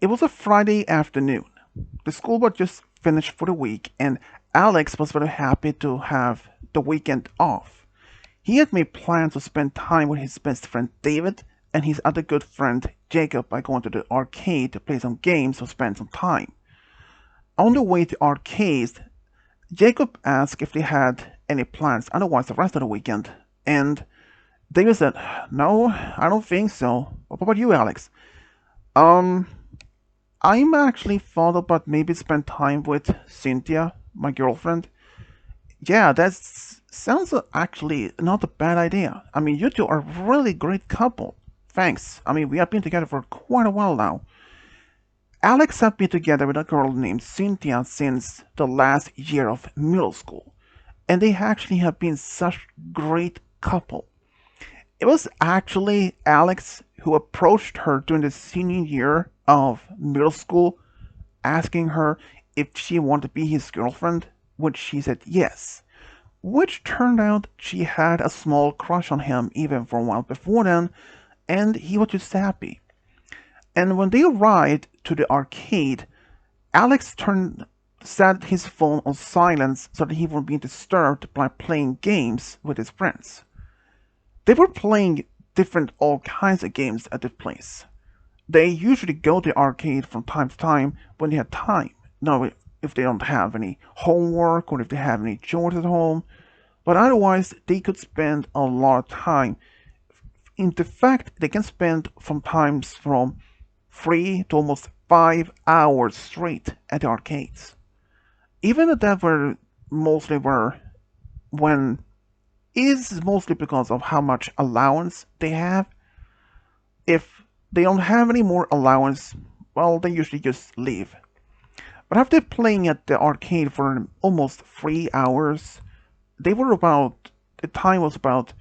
It was a Friday afternoon. The school was just finished for the week, and Alex was very happy to have the weekend off. He had made plans to spend time with his best friend David and his other good friend Jacob by going to the arcade to play some games or spend some time. On the way to the arcade, Jacob asked if they had any plans otherwise the rest of the weekend, and David said, "No, I don't think so. What about you, Alex?" Um, I'm actually thought about maybe spend time with Cynthia, my girlfriend. Yeah, that sounds actually not a bad idea. I mean, you two are a really great couple. Thanks. I mean, we have been together for quite a while now. Alex had been together with a girl named Cynthia since the last year of middle school, and they actually have been such great couple. It was actually Alex who approached her during the senior year of middle school, asking her if she wanted to be his girlfriend, which she said yes. Which turned out she had a small crush on him even for a while before then, and he was just happy. And when they arrived to the arcade, Alex set his phone on silence so that he wouldn't be disturbed by playing games with his friends. They were playing different all kinds of games at this place. They usually go to the arcade from time to time when they have time. No, if they don't have any homework or if they have any chores at home. But otherwise, they could spend a lot of time. In fact, they can spend from times from 3 to almost 5 hours straight at the arcades. Even if that were mostly were when is mostly because of how much allowance they have. If they don't have any more allowance, well, they usually just leave. But after playing at the arcade for almost 3 hours, they were about, the time was about,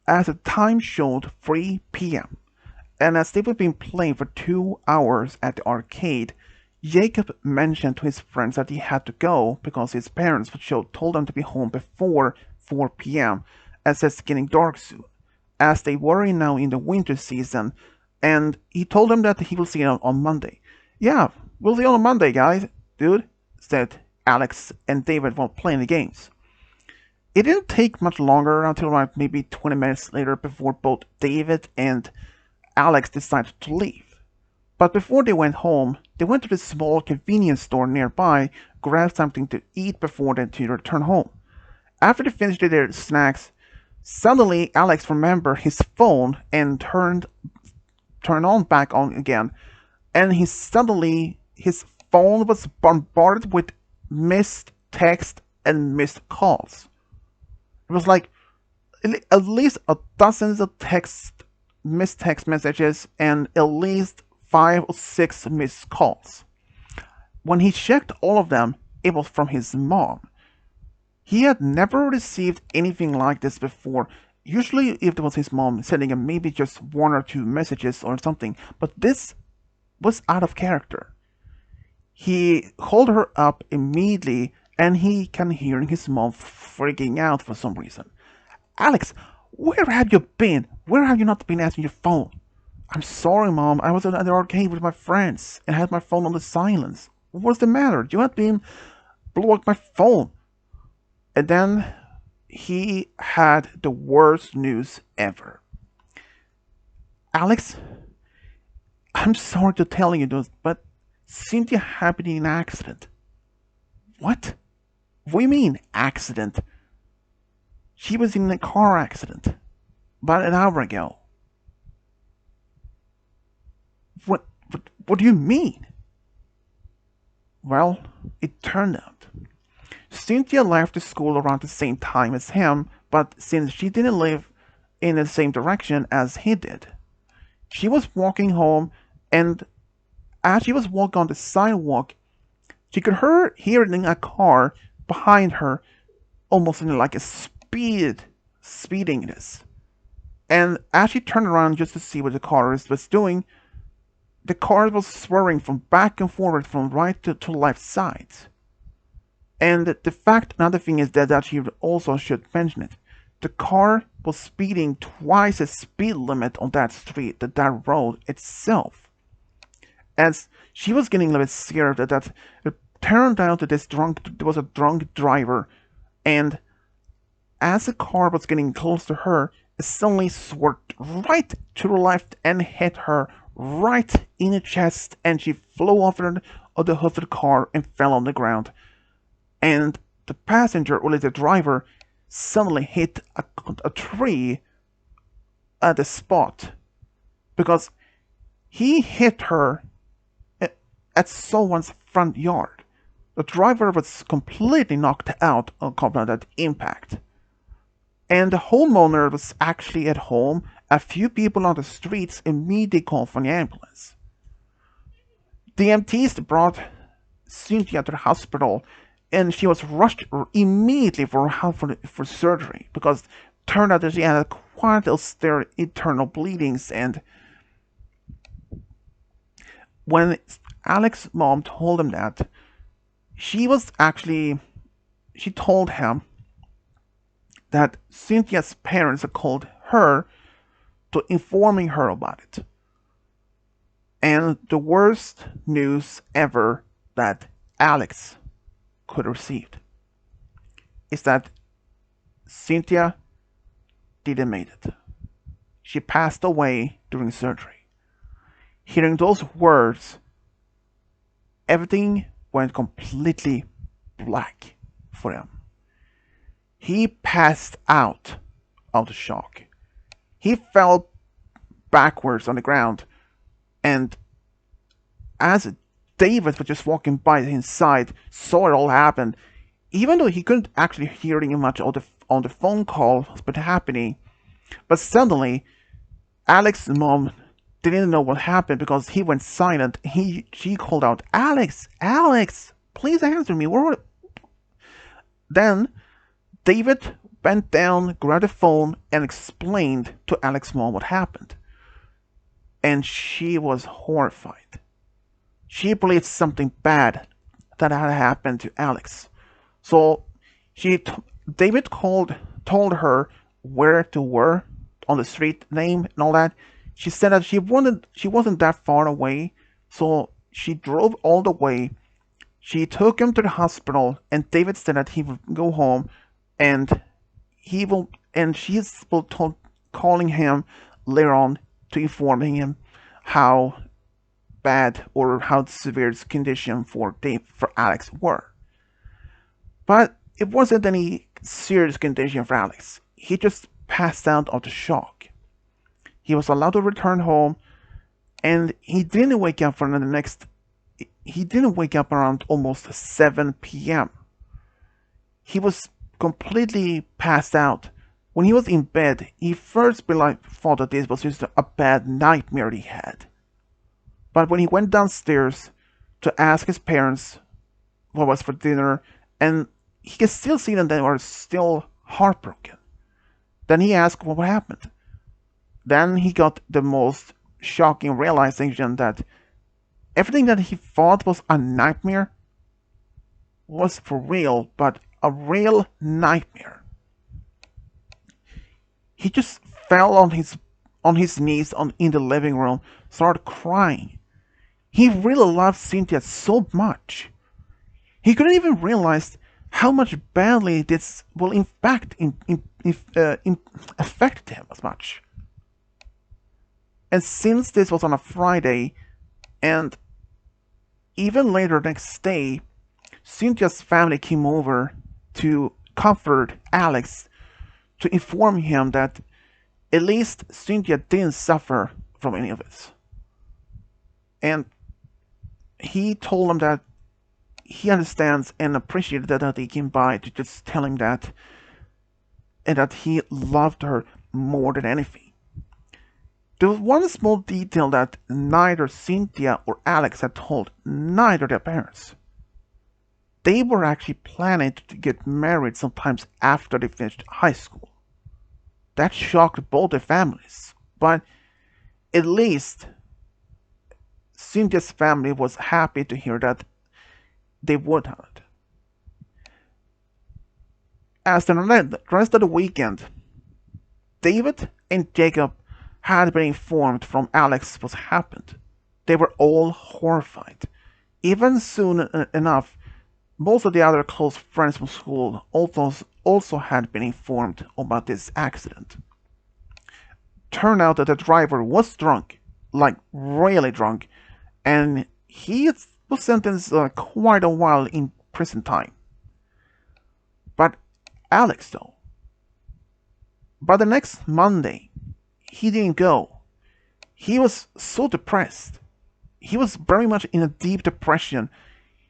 as the time showed, 3 p.m. And as they were being playing for 2 hours at the arcade, Jacob mentioned to his friends that he had to go because his parents told them to be home before 4 p.m. as it's getting dark soon, as they were now in the winter season, and he told them that he will see them on Monday. Yeah, we'll see you on Monday, guys, dude, said Alex and David while playing the games. It didn't take much longer until like maybe 20 minutes later before both David and Alex decided to leave. But before they went home, they went to the small convenience store nearby, grabbed something to eat before they to return home. After they finished their snacks, suddenly Alex remembered his phone and turned on back on again, and his phone was bombarded with missed text and missed calls. It was like at least a dozens of missed text messages, and at least 5 or 6 missed calls. When he checked all of them, it was from his mom. He had never received anything like this before. Usually, if it was his mom sending him maybe just 1 or 2 messages or something, but this was out of character. He called her up immediately, and he can hear his mom freaking out for some reason. "Alex, where have you been? Where have you not been answering your phone?" "I'm sorry, Mom. I was at the arcade with my friends and had my phone on the silence. What's the matter? You have been blowing up my phone." And then he had the worst news ever. "Alex, I'm sorry to tell you this, but Cynthia happened in an accident." "What? What do you mean, accident?" "She was in a car accident about an hour ago." What do you mean?" Well, it turned out Cynthia left the school around the same time as him, but since she didn't live in the same direction as he did, she was walking home, and as she was walking on the sidewalk, she could hear in a car behind her, almost in like a speeding this. And as she turned around just to see what the car was doing, the car was swerving from back and forward from right to left sides. And the fact, another thing is that she also should mention it. The car was speeding twice the speed limit on that street, that road itself. As she was getting a little bit scared that it turned out that there was a drunk driver, and as the car was getting close to her, it suddenly swerved right to the left and hit her right in the chest, and she flew over the hood of the car and fell on the ground. And the passenger, or the driver, suddenly hit a tree at the spot because he hit her at someone's front yard. The driver was completely knocked out on that impact. And the homeowner was actually at home. A few people on the streets immediately called for an ambulance. The EMTs brought Cynthia to the hospital, and she was rushed immediately for surgery because it turned out that she had quite severe internal bleedings. And when Alex's mom told him that, she told him that Cynthia's parents had called her to informing her about it. And the worst news ever that Alex could have received is that Cynthia didn't make it. She passed away during surgery. Hearing those words, everything went completely black for him. He passed out of the shock. He fell backwards on the ground, and as David was just walking by his side, saw it all happen, even though he couldn't actually hear much on the phone call what's been happening, but suddenly Alex's mom didn't know what happened because he went silent. She called out, "Alex, Alex, please answer me." Then David bent down, grabbed the phone, and explained to Alex's mom what happened. And she was horrified. She believed something bad that had happened to Alex. So David told her where to were on the street name and all that. She said that she wasn't that far away, so she drove all the way. She took him to the hospital, and David said that he would go home, and she's calling him later on to informing him how bad or how severe his condition for Alex were. But it wasn't any serious condition for Alex. He just passed out of the shock. He was allowed to return home, and he didn't wake up around almost 7 p.m. He was completely passed out. When he was in bed, he first thought that this was just a bad nightmare he had. But when he went downstairs to ask his parents what was for dinner, and he could still see them, they were still heartbroken. Then he asked what happened. Then he got the most shocking realization that everything that he thought was a nightmare was for real, but a real nightmare. He just fell on his knees in the living room, started crying. He really loved Cynthia so much. He couldn't even realize how much badly this will affect him as much. And since this was on a Friday, and even later next day, Cynthia's family came over to comfort Alex, to inform him that at least Cynthia didn't suffer from any of this. And he told them that he understands and appreciated that they came by to just tell him that, and that he loved her more than anything. There was one small detail that neither Cynthia or Alex had told neither their parents. They were actually planning to get married sometimes after they finished high school. That shocked both their families, but at least Cynthia's family was happy to hear that they would have it. As the rest of the weekend, David and Jacob had been informed from Alex what happened. They were all horrified. Even soon enough, most of the other close friends from school also had been informed about this accident. Turned out that the driver was drunk, like really drunk, and he was sentenced quite a while in prison time. But Alex, though, by the next Monday, he didn't go. He was so depressed. He was very much in a deep depression.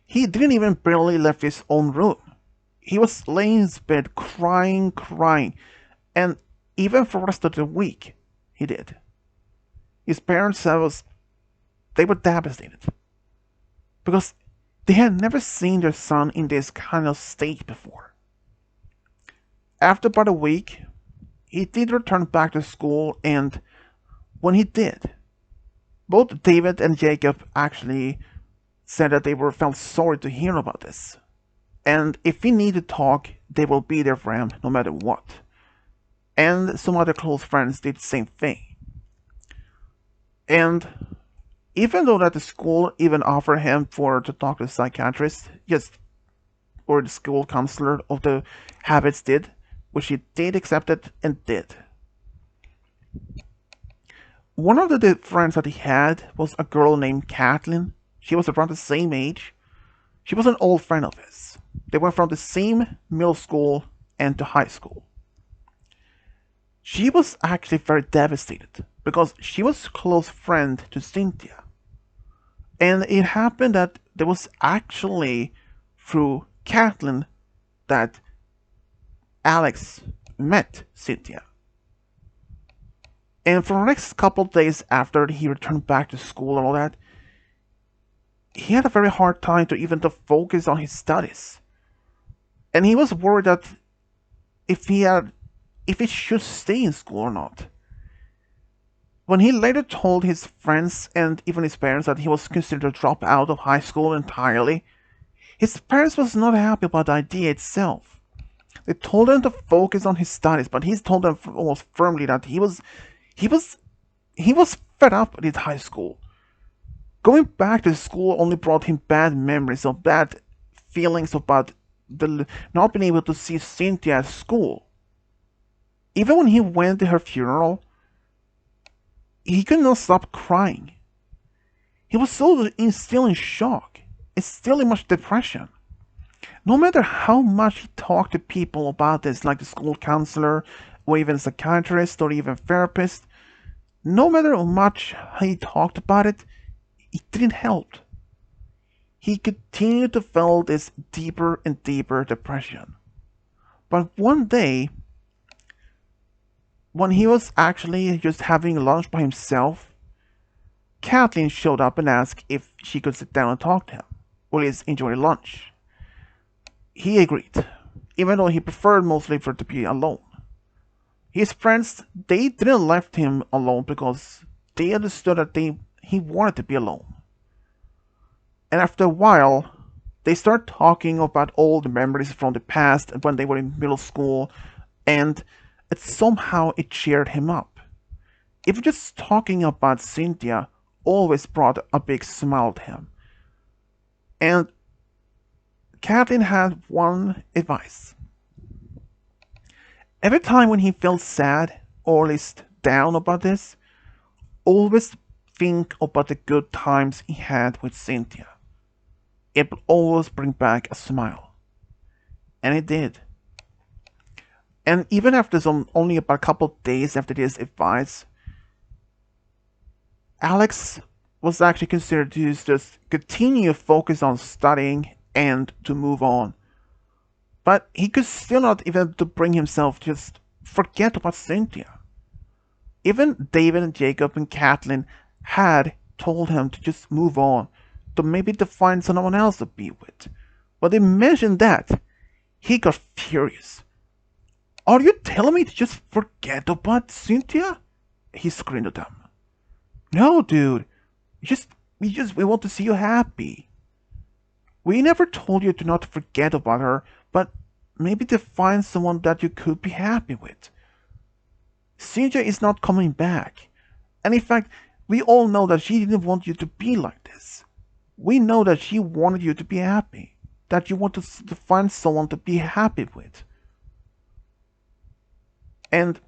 He didn't even barely leave his own room. He was laying in his bed crying, crying, and even for the rest of the week, he did. His parents they were devastated because they had never seen their son in this kind of state before. After about a week, he did return back to school, and when he did, both David and Jacob actually said that they felt sorry to hear about this. And if he needed to talk, they will be there for him no matter what. And some other close friends did the same thing. And even though that the school even offered him to talk to a psychiatrist, or the school counselor of the habits did, which he did accept it and did. One of the friends that he had was a girl named Kathleen. She was around the same age. She was an old friend of his. They went from the same middle school and to high school. She was actually very devastated because she was a close friend to Cynthia. And it happened that there was actually through Kathleen that Alex met Cynthia. And for the next couple of days after he returned back to school and all that, he had a very hard time to focus on his studies. And he was worried that if he should stay in school or not. When he later told his friends and even his parents that he was considered to drop out of high school entirely, his parents was not happy about the idea itself. They told him to focus on his studies, but he told them almost firmly that he was fed up with high school. Going back to school only brought him bad memories of bad feelings about not being able to see Cynthia at school. Even when he went to her funeral, he could not stop crying. He was still in shock. It's still in much depression. No matter how much he talked to people about this, like the school counselor, or even psychiatrist, or even therapist, no matter how much he talked about it, it didn't help. He continued to feel this deeper and deeper depression. But one day, when he was actually just having lunch by himself, Kathleen showed up and asked if she could sit down and talk to him, or at least enjoy lunch. He agreed, even though he preferred mostly for to be alone. His friends, they didn't left him alone because they understood that he wanted to be alone. And after a while, they start talking about all the memories from the past when they were in middle school, and somehow it cheered him up. Even just talking about Cynthia always brought a big smile to him. And Kathleen had one advice. Every time when he felt sad, or at least down about this, always think about the good times he had with Cynthia. It will always bring back a smile. And it did. And even after only about a couple of days after this advice, Alex was actually considered to just continue to focus on studying and to move on. But he could still not even to bring himself to just forget about Cynthia. Even David and Jacob and Kathleen had told him to just move on, to maybe to find someone else to be with. When they mentioned that, he got furious. Are you telling me to just forget about Cynthia? He screamed at them. No, dude. We want to see you happy. We never told you to not forget about her, but maybe to find someone that you could be happy with. Cynthia is not coming back. And in fact, We all know that she didn't want you to be like this. We know that she wanted you to be happy, that you want to find someone to be happy with. And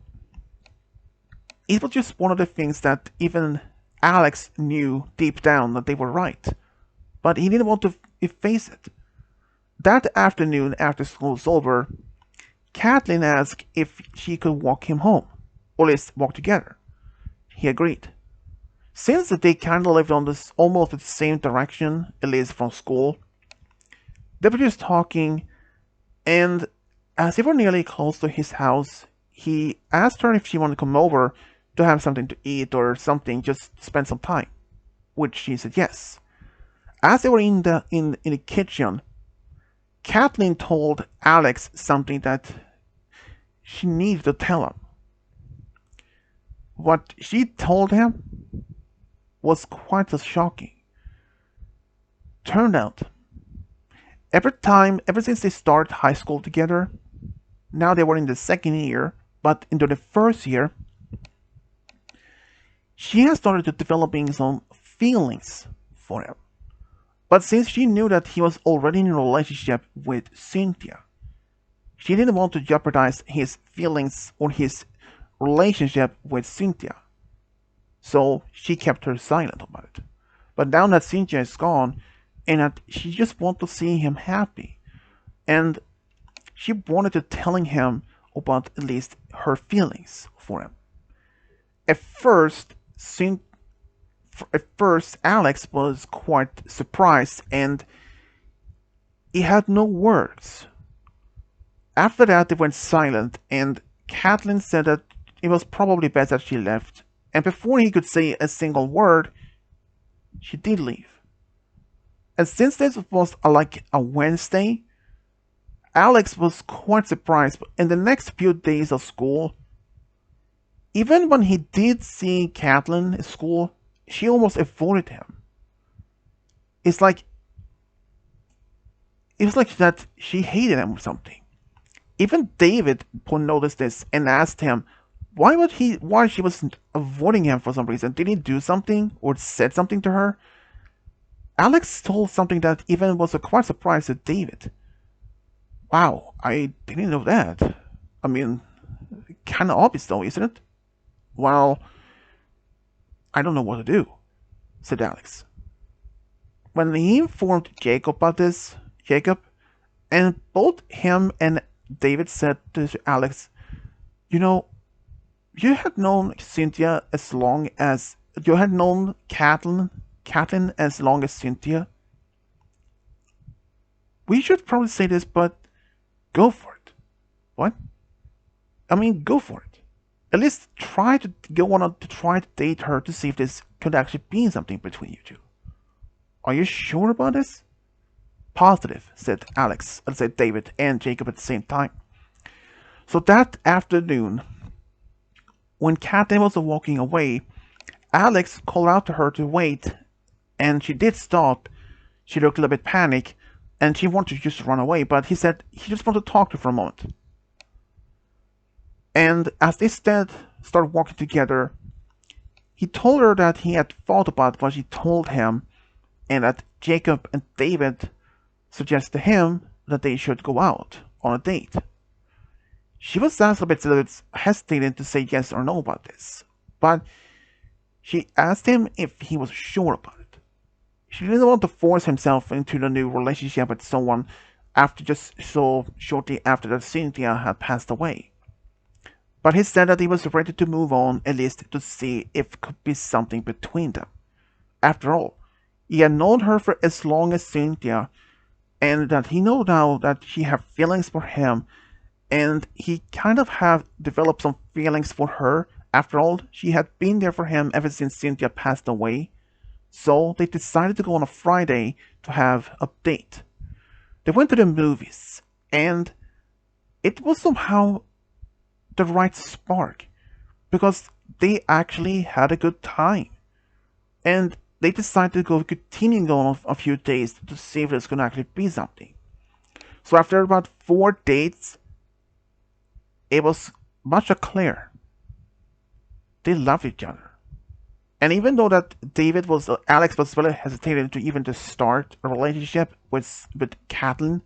it was just one of the things that even Alex knew deep down that they were right, but he didn't want to face it. That afternoon, after school was over, Kathleen asked if she could walk him home, or at least walk together. He agreed. Since they kind of lived on this almost the same direction, at least from school, they were just talking, and as they were nearly close to his house, he asked her if she wanted to come over to have something to eat or something, just spend some time, which she said yes. As they were in the kitchen, Kathleen told Alex something that she needed to tell him. What she told him was quite as shocking. Turned out, ever since they started high school together, now they were in the second year, but into the first year, she had started developing some feelings for him. But since she knew that he was already in a relationship with Cynthia, she didn't want to jeopardize his feelings or his relationship with Cynthia. So she kept her silent about it. But now that Cynthia is gone, and that she just wanted to see him happy, and she wanted to telling him about at least her feelings for him. At first, Alex was quite surprised, and he had no words. After that, they went silent, and Kathleen said that it was probably best that she left. And before he could say a single word, she did leave. And since this was like a Wednesday, Alex was quite surprised. But in the next few days of school, even when he did see Kathleen at school, she almost avoided him. It's like it was like that she hated him or something. Even David noticed this and asked him why she was avoiding him for some reason. Did he do something or said something to her? Alex told something that even was a quite surprise to David. Wow, I didn't know that. I mean, kind of obvious though, isn't it? Well, I don't know what to do, said Alex. When he informed Jacob about this, and both him and David said to Alex, you know, you had known Cynthia as long as you had known Kathleen as long as Cynthia. We should probably say this, but go for it. What? I mean, go for it. At least try to go on to try to date her to see if this could actually be something between you two. Are you sure about this? Positive, said David and Jacob at the same time. So that afternoon, when Kathleen was walking away, Alex called out to her to wait, and she did stop. She looked a little bit panicked, and she wanted to just run away, but he said he just wanted to talk to her for a moment. And as they started walking together, he told her that he had thought about what she told him, and that Jacob and David suggested to him that they should go out on a date. She was a little bit hesitating to say yes or no about this, but she asked him if he was sure about it. She didn't want to force himself into the new relationship with someone after just so shortly after that Cynthia had passed away. But he said that he was ready to move on, at least to see if it could be something between them. After all, he had known her for as long as Cynthia, and that he knew now that she had feelings for him, and he kind of had developed some feelings for her. After all, she had been there for him ever since Cynthia passed away. So they decided to go on a Friday to have a date. They went to the movies, and it was somehow the right spark, because they actually had a good time. And they decided to continue on a few days to see if there's going to actually be something. So after about 4 dates, it was much clear. They love each other. And even though that Alex was really hesitated to even to start a relationship with Kathleen,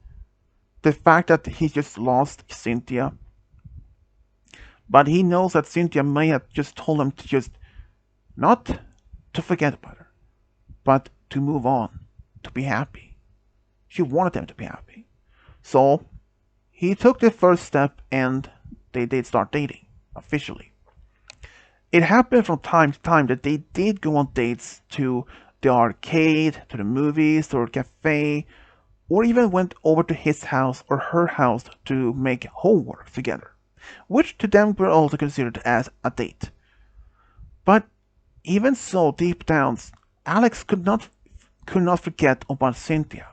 the fact that he just lost Cynthia, but he knows that Cynthia may have just told him to just not to forget about her, but to move on, to be happy. She wanted him to be happy. So he took the first step and they did start dating officially. It happened from time to time that they did go on dates to the arcade, to the movies, to a cafe, or even went over to his house or her house to make homework together, which to them were also considered as a date. But even so, deep down, Alex could not forget about Cynthia.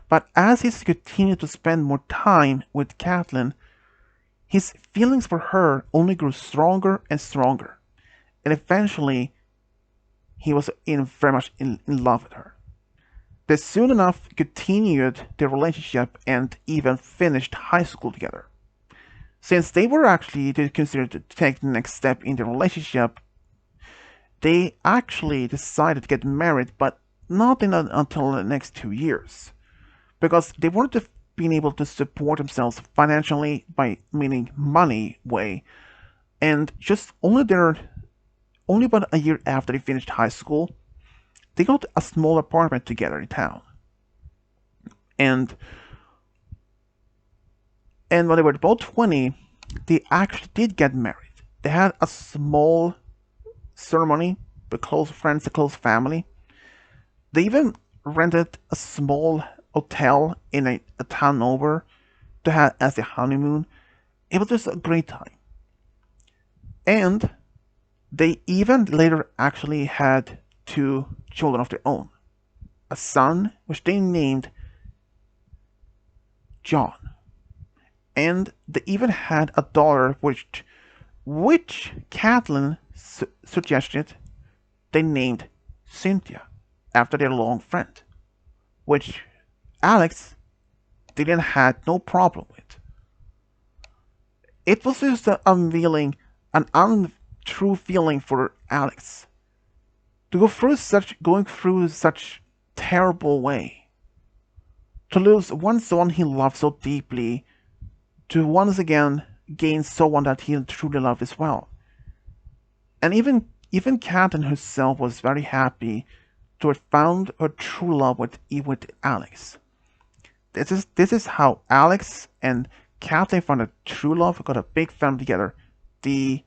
But as he continued to spend more time with Kathleen, his feelings for her only grew stronger and stronger, and eventually he was very much in love with her. They soon enough continued their relationship and even finished high school together. Since they were actually considered to take the next step in their relationship, they actually decided to get married, but not until the next 2 years, because they wanted to be able to support themselves financially by meaning money way, and just only about a year after they finished high school, they got a small apartment together in town. And when they were about 20, they actually did get married. They had a small ceremony with close friends, a close family. They even rented a small hotel in a town over to have as a honeymoon. It was just a great time. And they even later actually had two children of their own. A son, which they named John. And they even had a daughter, which Kathleen suggested they named Cynthia, after their long friend, which Alex didn't had no problem with. It was just an untrue feeling for Alex to going through such terrible way, to lose one son he loved so deeply, to once again gain someone that he truly loved as well. And even Kathleen herself was very happy to have found her true love with Alex. This is how Alex and Kathleen found a true love, got a big family together. The